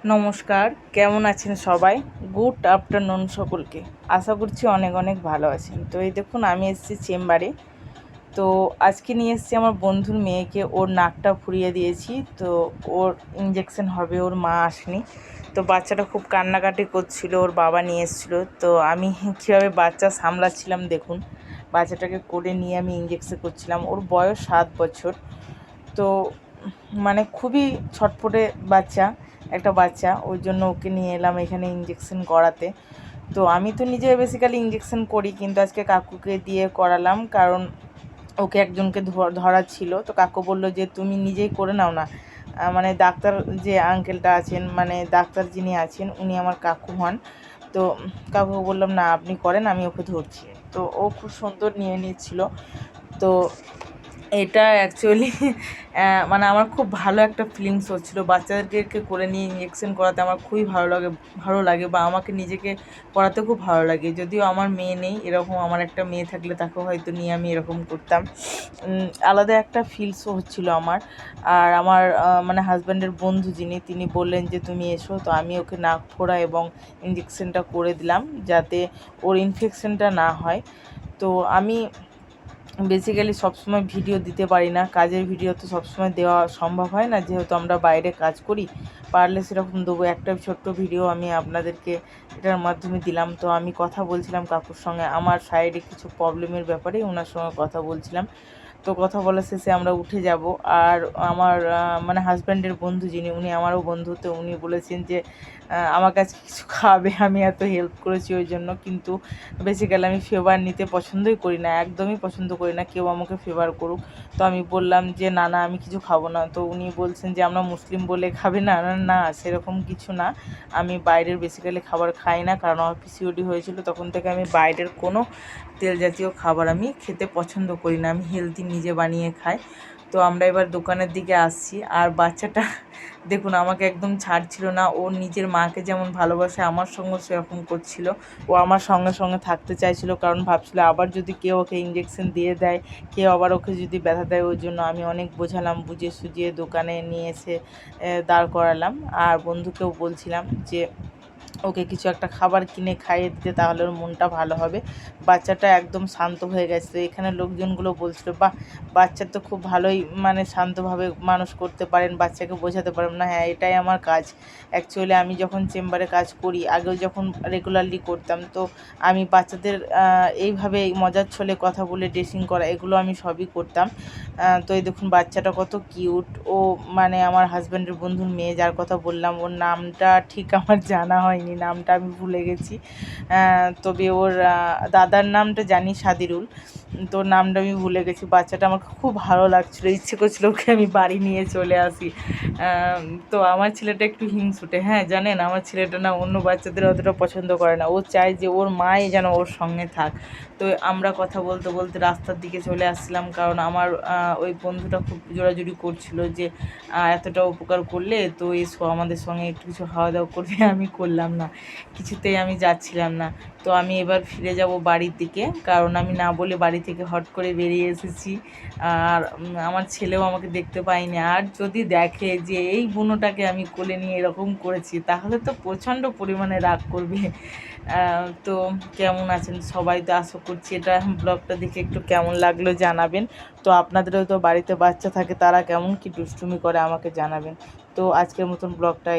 নমস্কার, কেমন আছেন সবাই? গুড আফটারনুন সকলকে। আশা করছি অনেক অনেক ভালো আছেন। তো এই দেখুন আমি এসেছি চেম্বারে। তো আজকে নিয়ে এসেছি আমার বন্ধুর মেয়েকে, ওর নাকটা ফুরিয়ে দিয়েছি। তো ওর ইঞ্জেকশন হবে, ওর মা আসেনি। তো বাচ্চাটা খুব কান্নাকাটি করছিল, ওর বাবা নিয়ে এসেছিলো। তো আমি কীভাবে বাচ্চা সামলাচ্ছিলাম দেখুন, বাচ্চাটাকে কোলে নিয়ে আমি ইঞ্জেকশন করছিলাম। ওর বয়স 7 বছর। তো মানে খুবই ছটফটে একটা বাচ্চা, ওই জন্য ওকে নিয়ে এলাম এখানে ইঞ্জেকশন করাতে। তো আমি তো নিজে বেসিক্যালি ইঞ্জেকশন করি, কিন্তু আজকে কাকুকে দিয়ে করালাম, কারণ ওকে একজনকে ধরা ছিল। তো কাকু বলল যে তুমি নিজেই করে নাও না। মানে ডাক্তার যে আঙ্কেলটা আছেন, মানে ডাক্তার যিনি আছেন উনি আমার কাকু হন। তো কাকুকে বললাম না আপনি করেন, আমি ওকে ধরছি। তো ও খুব সুন্দর নিয়ে নিচ্ছিল। তো এটা অ্যাকচুয়ালি মানে আমার খুব ভালো একটা ফিলিংস হচ্ছিলো। বাচ্চাদেরকে করে নিয়ে ইঞ্জেকশন করাতে আমার খুবই ভালো লাগে, বা আমাকে নিজেকে করাতে খুব ভালো লাগে। যদিও আমার মেয়ে নেই, এরকম আমার একটা মেয়ে থাকলে তাকে হয়তো নিয়ে আমি এরকম করতাম। আলাদা একটা ফিলসও হচ্ছিলো আমার। আর আমার মানে হাজব্যান্ডের বন্ধু তিনি বললেন যে তুমি এসো। তো আমি ওকে নাক ফোড়া এবং ইঞ্জেকশনটা করে দিলাম, যাতে ওর ইনফেকশনটা না হয়। তো আমি বেসিক্যালি সবসময় ভিডিও দিতে পারি না, কাজের ভিডিও তো সবসময় দেওয়া সম্ভব হয় না, যেহেতু আমরা বাইরে কাজ করি। পারলে সেরকম দেবো, একটা ছোট্ট ভিডিও আমি আপনাদেরকে এটার মাধ্যমে দিলাম। তো আমি কথা বলছিলাম কাকুর সঙ্গে, আমার সাইডে কিছু প্রবলেমের ব্যাপারে ওনার সঙ্গে কথা বলছিলাম। তো কথা বলা শেষে আমরা উঠে যাব। আর আমার মানে হাজব্যান্ডের বন্ধু উনি আমারও বন্ধু। তো উনি বলেছেন যে আমার কাছে কিছু খাবে, আমি এত হেল্প করেছি ওই জন্য। কিন্তু বেসিক্যালি আমি ফেভার নিতে পছন্দই করি না, একদমই পছন্দ করি না কেউ আমাকে ফেভার করুক। তো আমি বললাম যে না না আমি কিছু খাবো না। তো উনি বলছেন যে আমরা মুসলিম বলে খাবে না। না সেরকম কিছু না, আমি বাইরের বেসিক্যালি খাবার খাই না, কারণ আমার পিসিওডি হয়েছিল তখন থেকে আমি বাইরের কোনো তেল জাতীয় খাবার আমি খেতে পছন্দ করি না, আমি হেলদি নিজে বানিয়ে খাই। তো আমরা এবার দোকানের দিকে আসছি। আর বাচ্চাটা দেখুন আমাকে একদম ছাড়ছিল না, ও নিজের মাকে যেমন ভালোবাসে আমার সঙ্গে সেরকম করছিল। ও আমার সঙ্গে সঙ্গে থাকতে চাইছিল, কারণ ভাবছিল আবার যদি কেউ ওকে ইঞ্জেকশন দিয়ে দেয়, কেউ আবার ওকে যদি ব্যথা দেয়। ওই জন্য আমি অনেক বোঝালাম, বুঝিয়ে সুঝিয়ে দোকানে নিয়ে এসে দাঁড় করালাম। আর বন্ধুকেও বলছিলাম যে ওকে কিছু একটা খাবার কিনে খাইয়ে দিতে, তাহলে ওর মনটা ভালো হবে। বাচ্চাটা একদম শান্ত হয়ে গেছে। এখানে লোকজনগুলো বলছিল বাহ, বাচ্চা তো খুব ভালোই মানে শান্তভাবে মানুষ করতে পারেন, বাচ্চাকে বোঝাতে পারেন। না হ্যাঁ, এটাই আমার কাজ। অ্যাকচুয়ালি আমি যখন চেম্বারে কাজ করি, আগেও যখন রেগুলারলি করতাম, তো আমি বাচ্চাদের এইভাবে মজার ছলে কথা বলে ড্রেসিং করা, এগুলো আমি সবই করতাম। তো এই দেখুন বাচ্চাটা কত কিউট। ও মানে আমার হাজব্যান্ডের বন্ধুর মেয়ে, যার কথা বললাম, ওর নামটা ঠিক আমার জানা হয়নি, নামটা আমি ভুলে গেছি। তবে ওর দাদার নামটা জানি সাদিরুল, তো নামটা আমি ভুলে গেছি। বাচ্চাটা আমার খুব ভালো লাগছিলো, ইচ্ছে করছিল ওকে আমি বাড়ি নিয়ে চলে আসি। তো আমার ছেলেটা একটু হিংসুটে, হ্যাঁ জানেন, আমার ছেলেটা না অন্য বাচ্চাদের অতটা পছন্দ করে না, ও চায় যে ওর মাই যেন ওর সঙ্গে থাক। তো আমরা কথা বলতে বলতে রাস্তার দিকে চলে আসছিলাম, কারণ আমার ওই বন্ধুটা খুব জোরাজুরি করছিল যে এতটা উপকার করলে তো এসো আমাদের সঙ্গে একটু কিছু খাওয়া দাওয়া করবে। আমি করলাম না, কিছুতেই আমি যাচ্ছিলাম না। তো আমি এবার ফিরে যাব বাড়ির দিকে, কারণ আমি না বলে বাড়ি থেকে হট করে বেরিয়ে এসেছি। আর আমার ছেলেও আমাকে দেখতে পায়নি। আর যদি দেখে যে এই বুনোটাকে আমি কোলে নিয়ে এরকম করেছি, তাহলে তো প্রচণ্ড পরিমাণে রাগ করবে। তো কেমন আছেন সবাই? তো আশা করছি এটা ব্লগটা দেখে একটু কেমন লাগলো জানাবেন। তো আপনাদেরও তো বাড়িতে বাচ্চা থাকে, তারা কেমন কি দুষ্টুমি করে আমাকে জানাবেন। তো আজকের মতন ব্লগটা